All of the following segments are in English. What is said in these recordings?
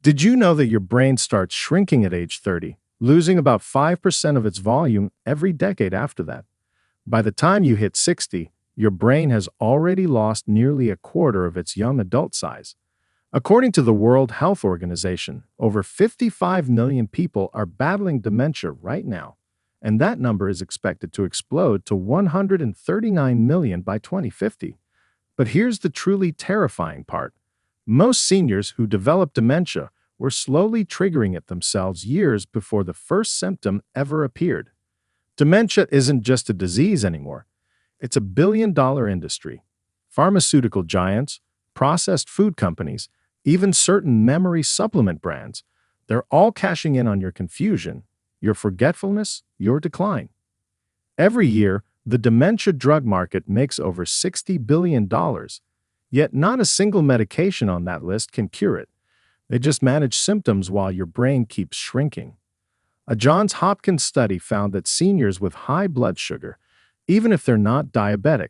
Did you know that your brain starts shrinking at age 30, losing about 5% of its volume every decade after that? By the time you hit 60, your brain has already lost nearly a quarter of its young adult size. According to the World Health Organization, over 55 million people are battling dementia right now, and that number is expected to explode to 139 million by 2050. But here's the truly terrifying part. Most seniors who develop dementia were slowly triggering it themselves years before the first symptom ever appeared. Dementia isn't just a disease anymore. It's a billion-dollar industry. Pharmaceutical giants, processed food companies, even certain memory supplement brands, they're all cashing in on your confusion, your forgetfulness, your decline. Every year, the dementia drug market makes over $60 billion, yet not a single medication on that list can cure it. They just manage symptoms while your brain keeps shrinking. A Johns Hopkins study found that seniors with high blood sugar, even if they're not diabetic,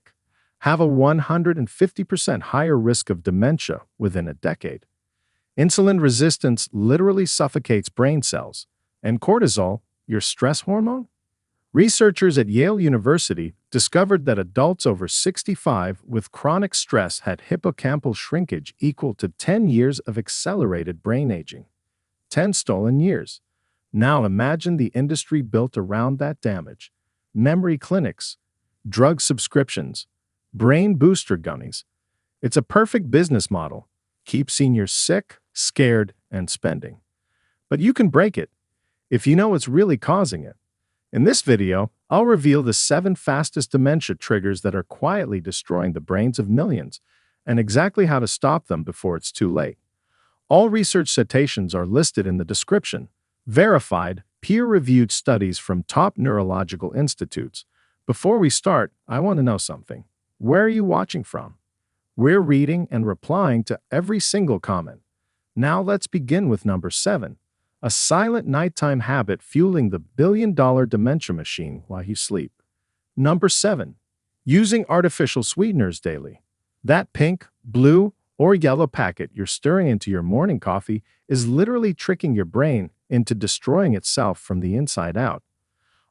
have a 150% higher risk of dementia within a decade. Insulin resistance literally suffocates brain cells, and cortisol, your stress hormone? Researchers at Yale University discovered that adults over 65 with chronic stress had hippocampal shrinkage equal to 10 years of accelerated brain aging. 10 stolen years. Now imagine the industry built around that damage. Memory clinics, drug subscriptions, brain booster gummies. It's a perfect business model. Keep seniors sick, scared, and spending. But you can break it if you know what's really causing it. In this video, I'll reveal the 7 fastest dementia triggers that are quietly destroying the brains of millions, and exactly how to stop them before it's too late. All research citations are listed in the description. Verified, peer-reviewed studies from top neurological institutes. Before we start, I want to know something. Where are you watching from? We're reading and replying to every single comment. Now let's begin with number 7. A silent nighttime habit fueling the billion-dollar dementia machine while you sleep. Number 7. Using artificial sweeteners daily. That pink, blue, or yellow packet you're stirring into your morning coffee is literally tricking your brain into destroying itself from the inside out.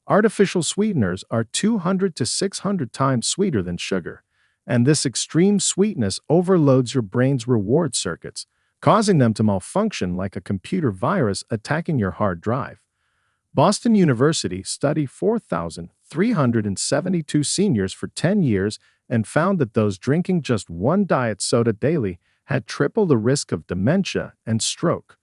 Artificial sweeteners are 200 to 600 times sweeter than sugar, and this extreme sweetness overloads your brain's reward circuits, causing them to malfunction like a computer virus attacking your hard drive. Boston University studied 4,372 seniors for 10 years and found that those drinking just one diet soda daily had triple the risk of dementia and stroke.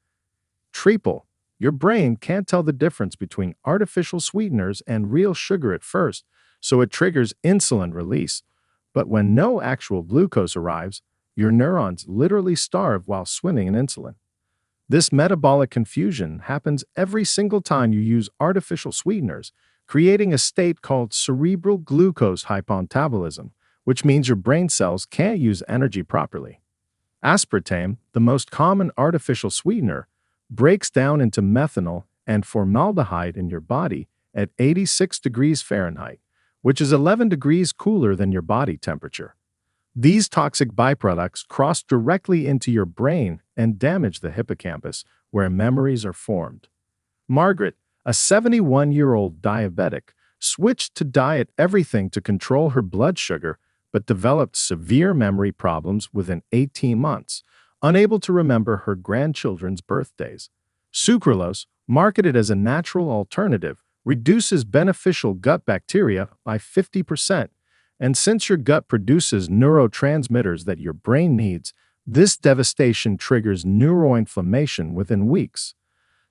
Triple. Your brain can't tell the difference between artificial sweeteners and real sugar at first, so it triggers insulin release. But when no actual glucose arrives, your neurons literally starve while swimming in insulin. This metabolic confusion happens every single time you use artificial sweeteners, creating a state called cerebral glucose hypometabolism, which means your brain cells can't use energy properly. Aspartame, the most common artificial sweetener, breaks down into methanol and formaldehyde in your body at 86 degrees Fahrenheit, which is 11 degrees cooler than your body temperature. These toxic byproducts cross directly into your brain and damage the hippocampus, where memories are formed. Margaret, a 71-year-old diabetic, switched to diet everything to control her blood sugar, but developed severe memory problems within 18 months, unable to remember her grandchildren's birthdays. Sucralose, marketed as a natural alternative, reduces beneficial gut bacteria by 50%. And since your gut produces neurotransmitters that your brain needs, this devastation triggers neuroinflammation within weeks.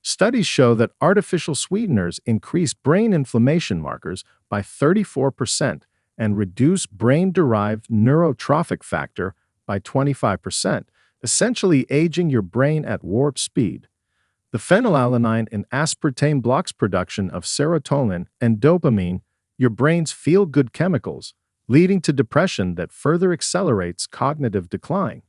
Studies show that artificial sweeteners increase brain inflammation markers by 34% and reduce brain-derived neurotrophic factor by 25%, essentially aging your brain at warp speed. The phenylalanine in aspartame blocks production of serotonin and dopamine, your brain's feel-good chemicals, leading to depression that further accelerates cognitive decline.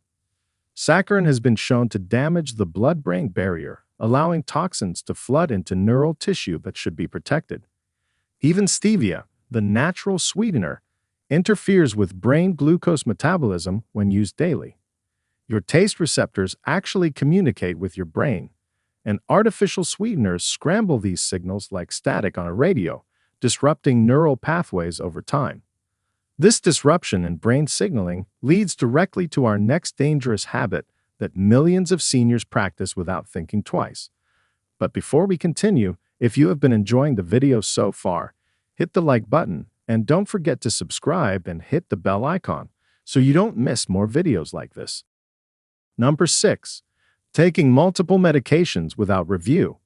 Saccharin has been shown to damage the blood-brain barrier, allowing toxins to flood into neural tissue that should be protected. Even stevia, the natural sweetener, interferes with brain glucose metabolism when used daily. Your taste receptors actually communicate with your brain, and artificial sweeteners scramble these signals like static on a radio, disrupting neural pathways over time. This disruption in brain signaling leads directly to our next dangerous habit that millions of seniors practice without thinking twice. But before we continue, if you have been enjoying the video so far, hit the like button and don't forget to subscribe and hit the bell icon so you don't miss more videos like this. Number 6. Taking multiple medications without review.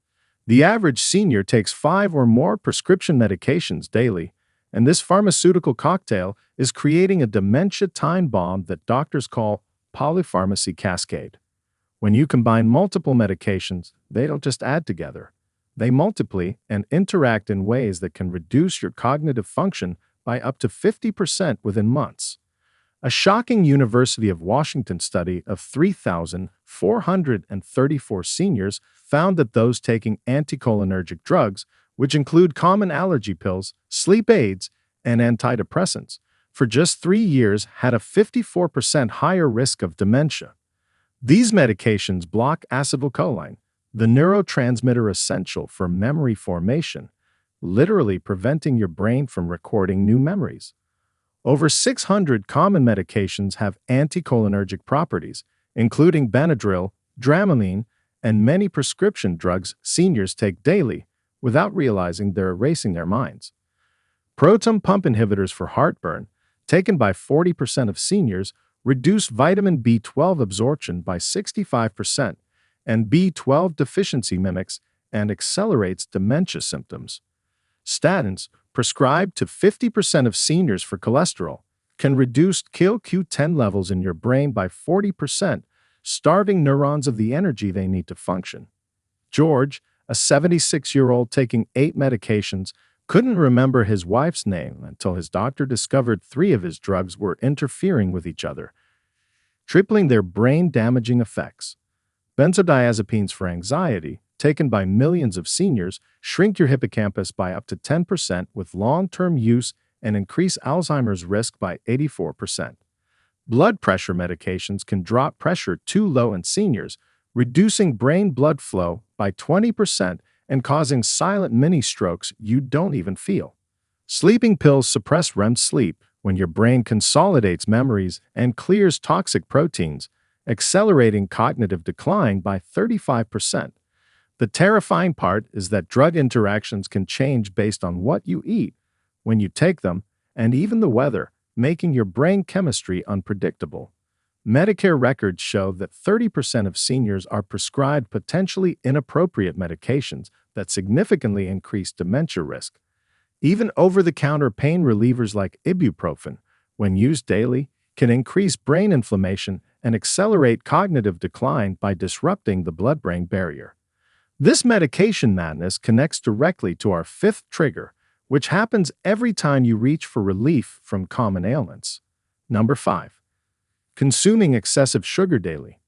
The average senior takes 5 or more prescription medications daily, and this pharmaceutical cocktail is creating a dementia time bomb that doctors call polypharmacy cascade. When you combine multiple medications, they don't just add together. They multiply and interact in ways that can reduce your cognitive function by up to 50% within months. A shocking University of Washington study of 3,434 seniors found that those taking anticholinergic drugs, which include common allergy pills, sleep aids, and antidepressants, for just 3 years had a 54% higher risk of dementia. These medications block acetylcholine, the neurotransmitter essential for memory formation, literally preventing your brain from recording new memories. Over 600 common medications have anticholinergic properties, including Benadryl, Dramamine, and many prescription drugs seniors take daily without realizing they're erasing their minds. Proton pump inhibitors for heartburn, taken by 40% of seniors, reduce vitamin B12 absorption by 65%, and B12 deficiency mimics and accelerates dementia symptoms. Statins, prescribed to 50% of seniors for cholesterol, can reduce CoQ10 levels in your brain by 40%, starving neurons of the energy they need to function. George, a 76-year-old taking 8 medications, couldn't remember his wife's name until his doctor discovered 3 of his drugs were interfering with each other, tripling their brain-damaging effects. Benzodiazepines for anxiety, taken by millions of seniors, shrink your hippocampus by up to 10% with long-term use and increase Alzheimer's risk by 84%. Blood pressure medications can drop pressure too low in seniors, reducing brain blood flow by 20% and causing silent mini-strokes you don't even feel. Sleeping pills suppress REM sleep when your brain consolidates memories and clears toxic proteins, accelerating cognitive decline by 35%. The terrifying part is that drug interactions can change based on what you eat, when you take them, and even the weather, making your brain chemistry unpredictable. Medicare records show that 30% of seniors are prescribed potentially inappropriate medications that significantly increase dementia risk. Even over-the-counter pain relievers like ibuprofen, when used daily, can increase brain inflammation and accelerate cognitive decline by disrupting the blood-brain barrier. This medication madness connects directly to our 5th trigger, which happens every time you reach for relief from common ailments. Number 5. Consuming excessive sugar daily.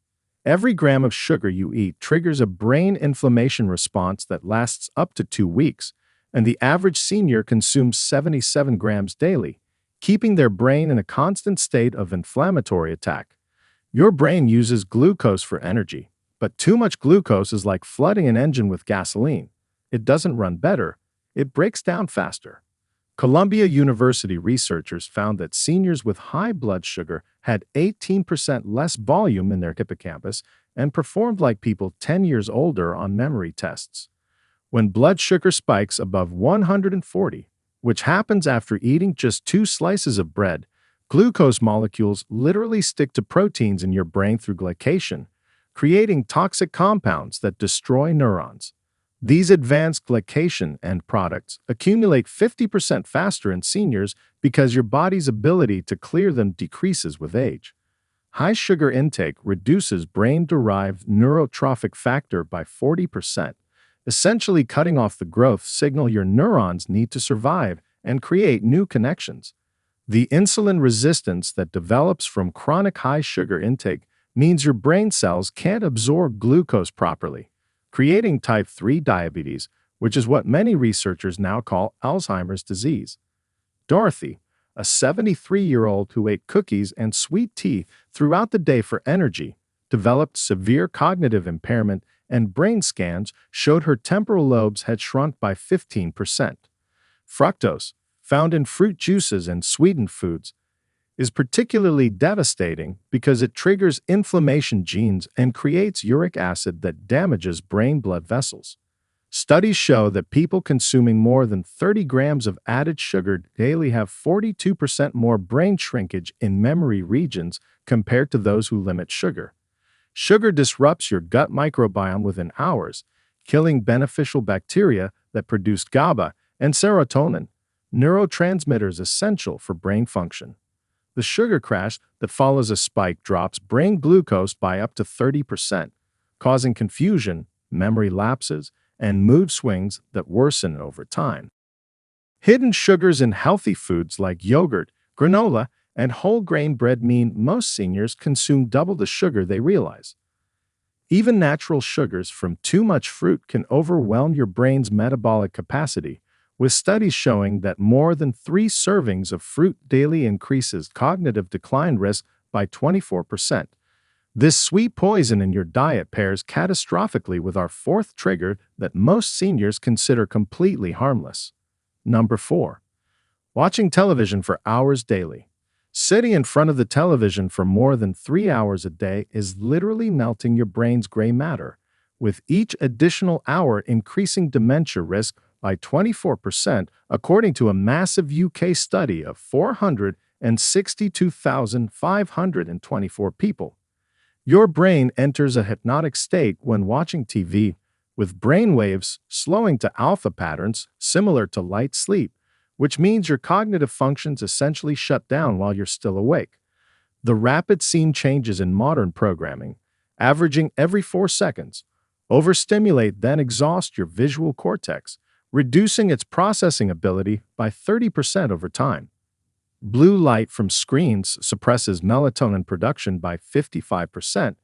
Every gram of sugar you eat triggers a brain inflammation response that lasts up to 2 weeks, and the average senior consumes 77 grams daily, keeping their brain in a constant state of inflammatory attack. Your brain uses glucose for energy, but too much glucose is like flooding an engine with gasoline. It doesn't run better, it breaks down faster. Columbia University researchers found that seniors with high blood sugar had 18% less volume in their hippocampus and performed like people 10 years older on memory tests. When blood sugar spikes above 140, which happens after eating just 2 slices of bread, glucose molecules literally stick to proteins in your brain through glycation, creating toxic compounds that destroy neurons. These advanced glycation end products accumulate 50% faster in seniors because your body's ability to clear them decreases with age. High sugar intake reduces brain-derived neurotrophic factor by 40%, essentially cutting off the growth signal your neurons need to survive and create new connections. The insulin resistance that develops from chronic high sugar intake means your brain cells can't absorb glucose properly, creating type 3 diabetes, which is what many researchers now call Alzheimer's disease. Dorothy, a 73-year-old who ate cookies and sweet tea throughout the day for energy, developed severe cognitive impairment, and brain scans showed her temporal lobes had shrunk by 15%. Fructose, found in fruit juices and sweetened foods, is particularly devastating because it triggers inflammation genes and creates uric acid that damages brain blood vessels. Studies show that people consuming more than 30 grams of added sugar daily have 42% more brain shrinkage in memory regions compared to those who limit sugar. Sugar disrupts your gut microbiome within hours, killing beneficial bacteria that produce GABA and serotonin, neurotransmitters essential for brain function. The sugar crash that follows a spike drops brain glucose by up to 30%, causing confusion, memory lapses, and mood swings that worsen over time. Hidden sugars in healthy foods like yogurt, granola, and whole grain bread mean most seniors consume double the sugar they realize. Even natural sugars from too much fruit can overwhelm your brain's metabolic capacity, with studies showing that more than 3 servings of fruit daily increases cognitive decline risk by 24%. This sweet poison in your diet pairs catastrophically with our fourth trigger that most seniors consider completely harmless. Number 4. Watching television for hours daily. Sitting in front of the television for more than 3 hours a day is literally melting your brain's gray matter, with each additional hour increasing dementia risk by 24%, according to a massive UK study of 462,524 people. Your brain enters a hypnotic state when watching TV, with brain waves slowing to alpha patterns similar to light sleep, which means your cognitive functions essentially shut down while you're still awake. The rapid scene changes in modern programming, averaging every 4 seconds, overstimulate then exhaust your visual cortex, reducing its processing ability by 30% over time. Blue light from screens suppresses melatonin production by 55%,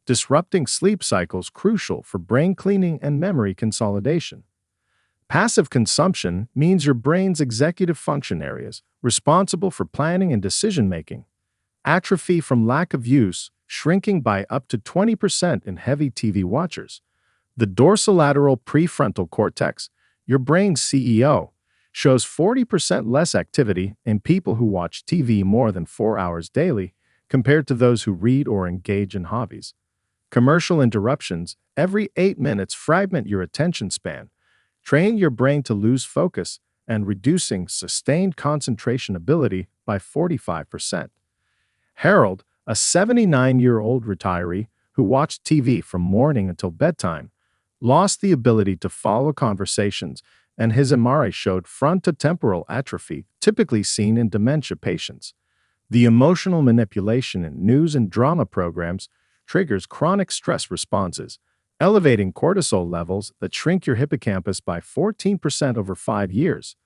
disrupting sleep cycles crucial for brain cleaning and memory consolidation. Passive consumption means your brain's executive function areas, responsible for planning and decision-making, atrophy from lack of use, shrinking by up to 20% in heavy TV watchers. The dorsolateral prefrontal cortex, your brain's CEO, shows 40% less activity in people who watch TV more than 4 hours daily compared to those who read or engage in hobbies. Commercial interruptions every 8 minutes fragment your attention span, training your brain to lose focus and reducing sustained concentration ability by 45%. Harold, a 79-year-old retiree who watched TV from morning until bedtime, lost the ability to follow conversations, and his MRI showed frontotemporal atrophy, typically seen in dementia patients. The emotional manipulation in news and drama programs triggers chronic stress responses, elevating cortisol levels that shrink your hippocampus by 14% over 5 years.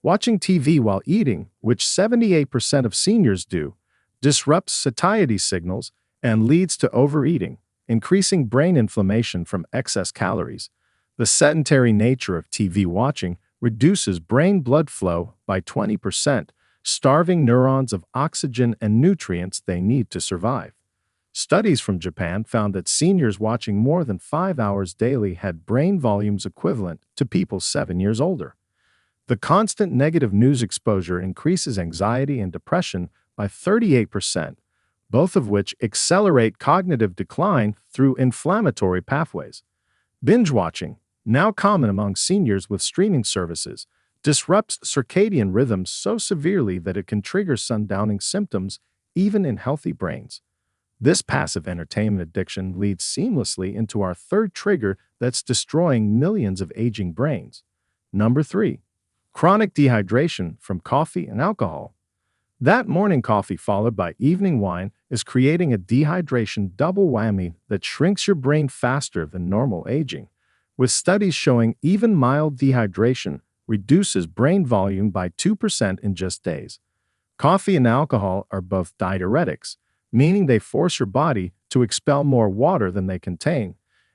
Watching TV while eating, which 78% of seniors do, disrupts satiety signals and leads to overeating, increasing brain inflammation from excess calories. The sedentary nature of TV watching reduces brain blood flow by 20%, starving neurons of oxygen and nutrients they need to survive. Studies from Japan found that seniors watching more than 5 hours daily had brain volumes equivalent to people 7 years older. The constant negative news exposure increases anxiety and depression by 38%, both of which accelerate cognitive decline through inflammatory pathways. Binge watching, now common among seniors with streaming services, disrupts circadian rhythms so severely that it can trigger sundowning symptoms even in healthy brains. This passive entertainment addiction leads seamlessly into our third trigger that's destroying millions of aging brains. Number 3. Chronic dehydration from coffee and alcohol. That morning coffee followed by evening wine is creating a dehydration double whammy that shrinks your brain faster than normal aging, with studies showing even mild dehydration reduces brain volume by 2% in just days. Coffee and alcohol are both diuretics, meaning they force your body to expel more water than they contain,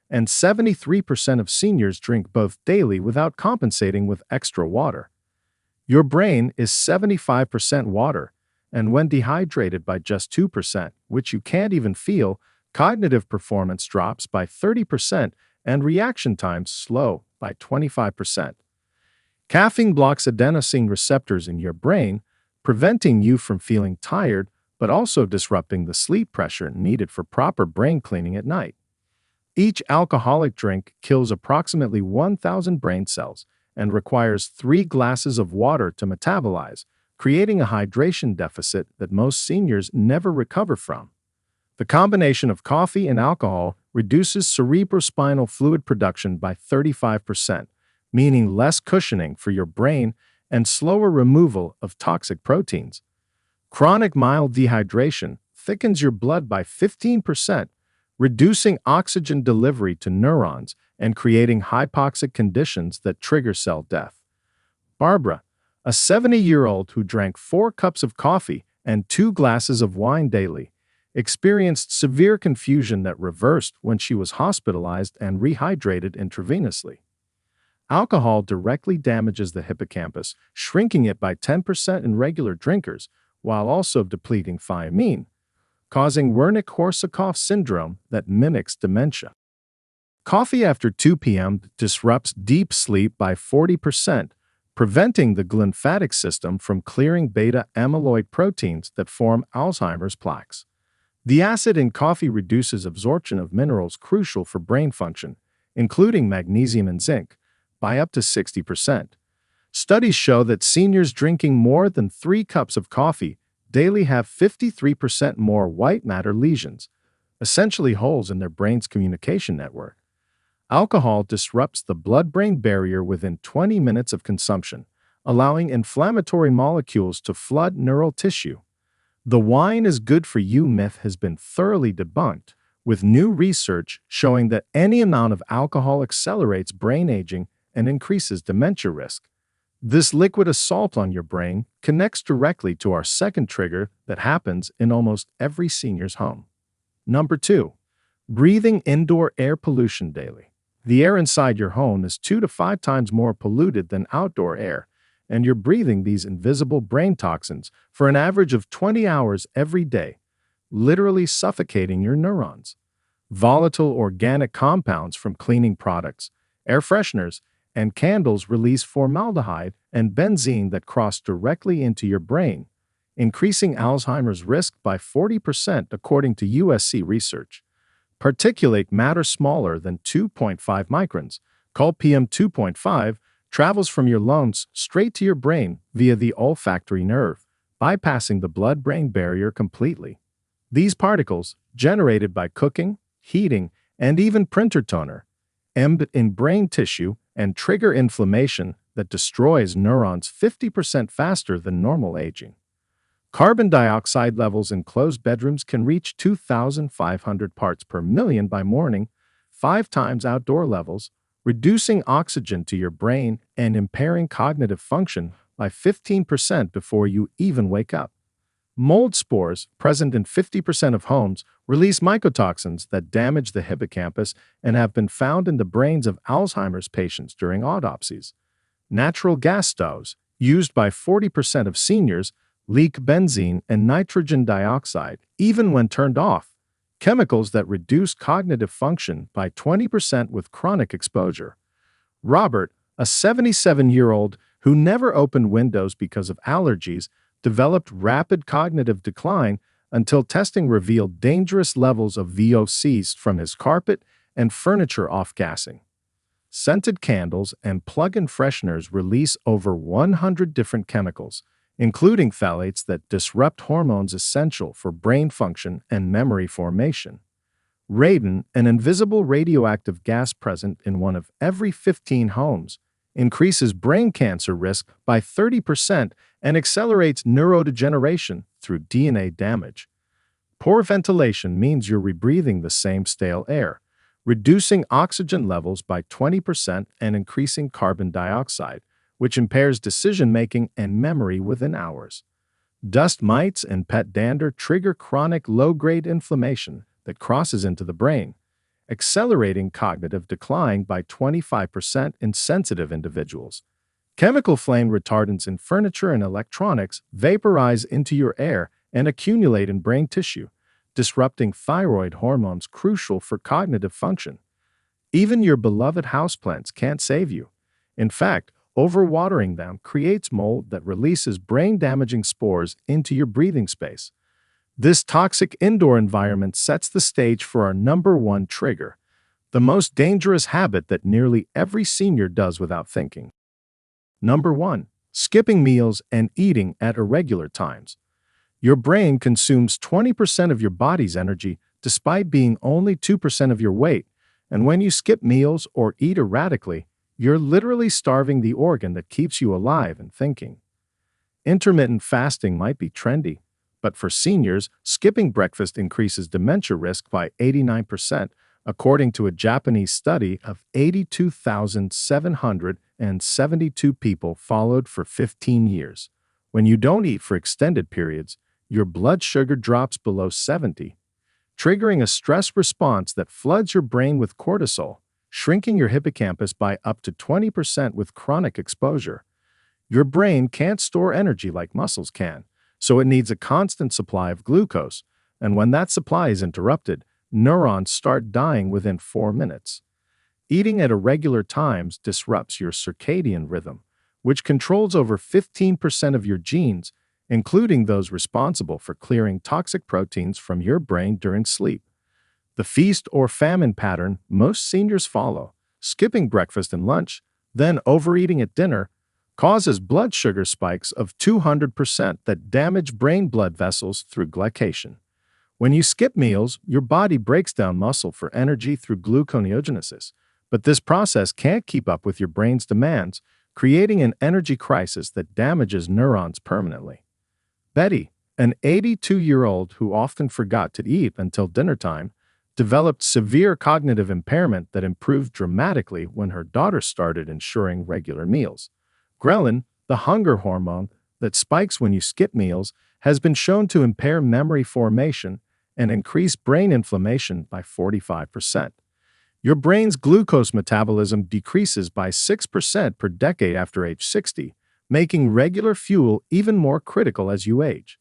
and 73% of seniors drink both daily without compensating with extra water. Your brain is 75% water, and when dehydrated by just 2%, which you can't even feel, cognitive performance drops by 30% and reaction times slow by 25%. Caffeine blocks adenosine receptors in your brain, preventing you from feeling tired but also disrupting the sleep pressure needed for proper brain cleaning at night. Each alcoholic drink kills approximately 1,000 brain cells and requires 3 glasses of water to metabolize, creating a hydration deficit that most seniors never recover from. The combination of coffee and alcohol reduces cerebrospinal fluid production by 35%, meaning less cushioning for your brain and slower removal of toxic proteins. Chronic mild dehydration thickens your blood by 15%, reducing oxygen delivery to neurons and creating hypoxic conditions that trigger cell death. Barbara, a 70-year-old who drank 4 cups of coffee and 2 glasses of wine daily, experienced severe confusion that reversed when she was hospitalized and rehydrated intravenously. Alcohol directly damages the hippocampus, shrinking it by 10% in regular drinkers, while also depleting thiamine, causing Wernicke-Korsakoff syndrome that mimics dementia. Coffee after 2 p.m. disrupts deep sleep by 40%, preventing the glymphatic system from clearing beta-amyloid proteins that form Alzheimer's plaques. The acid in coffee reduces absorption of minerals crucial for brain function, including magnesium and zinc, by up to 60%. Studies show that seniors drinking more than 3 cups of coffee daily have 53% more white matter lesions, essentially holes in their brain's communication network. Alcohol disrupts the blood-brain barrier within 20 minutes of consumption, allowing inflammatory molecules to flood neural tissue. The wine is good for you myth has been thoroughly debunked, with new research showing that any amount of alcohol accelerates brain aging and increases dementia risk. This liquid assault on your brain connects directly to our second trigger that happens in almost every senior's home. Number 2. Breathing indoor air pollution daily. The air inside your home is 2 to 5 times more polluted than outdoor air, and you're breathing these invisible brain toxins for an average of 20 hours every day, literally suffocating your neurons. Volatile organic compounds from cleaning products, air fresheners, and candles release formaldehyde and benzene that cross directly into your brain, increasing Alzheimer's risk by 40% according to USC research. Particulate matter smaller than 2.5 microns, called PM2.5, travels from your lungs straight to your brain via the olfactory nerve, bypassing the blood-brain barrier completely. These particles, generated by cooking, heating, and even printer toner, embed in brain tissue and trigger inflammation that destroys neurons 50% faster than normal aging. Carbon dioxide levels in closed bedrooms can reach 2,500 parts per million by morning, 5 times outdoor levels, reducing oxygen to your brain and impairing cognitive function by 15% before you even wake up. Mold spores, present in 50% of homes, release mycotoxins that damage the hippocampus and have been found in the brains of Alzheimer's patients during autopsies. Natural gas stoves, used by 40% of seniors, leak benzene and nitrogen dioxide even when turned off, chemicals that reduce cognitive function by 20% with chronic exposure. Robert, a 77-year-old who never opened windows because of allergies, developed rapid cognitive decline until testing revealed dangerous levels of VOCs from his carpet and furniture off-gassing. Scented candles and plug-in fresheners release over 100 different chemicals, including phthalates that disrupt hormones essential for brain function and memory formation. Radon, an invisible radioactive gas present in one of every 15 homes, increases brain cancer risk by 30% and accelerates neurodegeneration through DNA damage. Poor ventilation means you're rebreathing the same stale air, reducing oxygen levels by 20% and increasing carbon dioxide, which impairs decision-making and memory within hours. Dust mites and pet dander trigger chronic low-grade inflammation that crosses into the brain, accelerating cognitive decline by 25% in sensitive individuals. Chemical flame retardants in furniture and electronics vaporize into your air and accumulate in brain tissue, disrupting thyroid hormones crucial for cognitive function. Even your beloved houseplants can't save you. In fact, overwatering them creates mold that releases brain-damaging spores into your breathing space. This toxic indoor environment sets the stage for our number one trigger, the most dangerous habit that nearly every senior does without thinking. Number 1. Skipping meals and eating at irregular times. Your brain consumes 20% of your body's energy despite being only 2% of your weight, and when you skip meals or eat erratically, you're literally starving the organ that keeps you alive and thinking. Intermittent fasting might be trendy, but for seniors, skipping breakfast increases dementia risk by 89%, according to a Japanese study of 82,772 people followed for 15 years. When you don't eat for extended periods, your blood sugar drops below 70, triggering a stress response that floods your brain with cortisol, shrinking your hippocampus by up to 20% with chronic exposure. Your brain can't store energy like muscles can, so it needs a constant supply of glucose, and when that supply is interrupted, neurons start dying within 4 minutes. Eating at irregular times disrupts your circadian rhythm, which controls over 15% of your genes, including those responsible for clearing toxic proteins from your brain during sleep. The feast or famine pattern most seniors follow, skipping breakfast and lunch, then overeating at dinner, causes blood sugar spikes of 200% that damage brain blood vessels through glycation. When you skip meals, your body breaks down muscle for energy through gluconeogenesis, but this process can't keep up with your brain's demands, creating an energy crisis that damages neurons permanently. Betty, an 82-year-old who often forgot to eat until dinner time, developed severe cognitive impairment that improved dramatically when her daughter started ensuring regular meals. Ghrelin, the hunger hormone that spikes when you skip meals, has been shown to impair memory formation and increase brain inflammation by 45%. Your brain's glucose metabolism decreases by 6% per decade after age 60, making regular fuel even more critical as you age.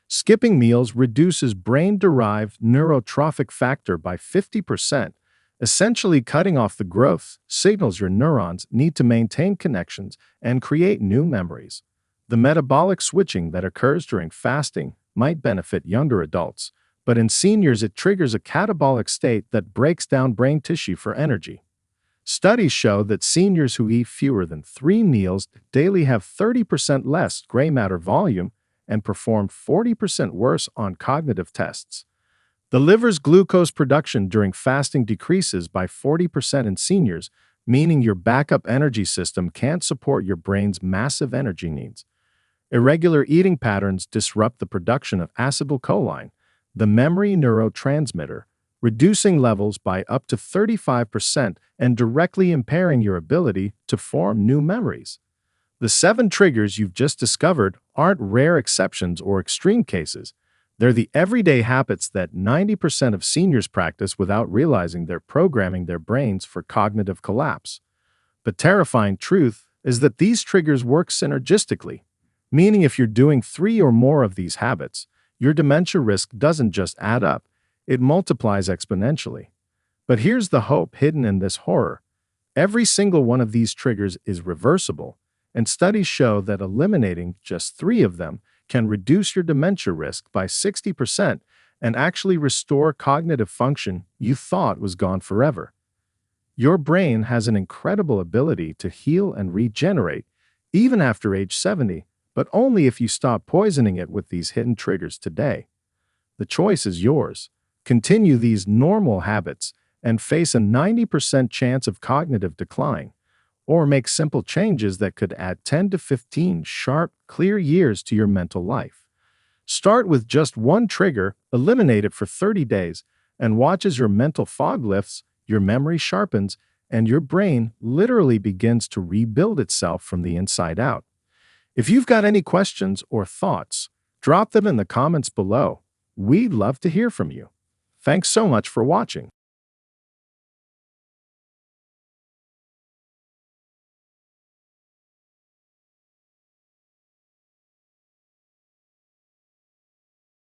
Skipping meals reduces brain-derived neurotrophic factor by 50%, essentially cutting off the growth signals your neurons need to maintain connections and create new memories. The metabolic switching that occurs during fasting might benefit younger adults, but in seniors it triggers a catabolic state that breaks down brain tissue for energy. Studies show that seniors who eat fewer than 3 meals daily have 30% less gray matter volume and perform 40% worse on cognitive tests. The liver's glucose production during fasting decreases by 40% in seniors, meaning your backup energy system can't support your brain's massive energy needs. Irregular eating patterns disrupt the production of acetylcholine, the memory neurotransmitter, reducing levels by up to 35% and directly impairing your ability to form new memories. The 7 triggers you've just discovered aren't rare exceptions or extreme cases. They're the everyday habits that 90% of seniors practice without realizing they're programming their brains for cognitive collapse. The terrifying truth is that these triggers work synergistically, meaning if you're doing 3 or more of these habits, your dementia risk doesn't just add up, it multiplies exponentially. But here's the hope hidden in this horror. Every single one of these triggers is reversible, and studies show that eliminating just 3 of them can reduce your dementia risk by 60% and actually restore cognitive function you thought was gone forever. Your brain has an incredible ability to heal and regenerate even after age 70, but only if you stop poisoning it with these hidden triggers today. The choice is yours. Continue these normal habits and face a 90% chance of cognitive decline, or make simple changes that could add 10 to 15 sharp, clear years to your mental life. Start with just one trigger, eliminate it for 30 days, and watch as your mental fog lifts, your memory sharpens, and your brain literally begins to rebuild itself from the inside out. If you've got any questions or thoughts, drop them in the comments below. We'd love to hear from you. Thanks so much for watching.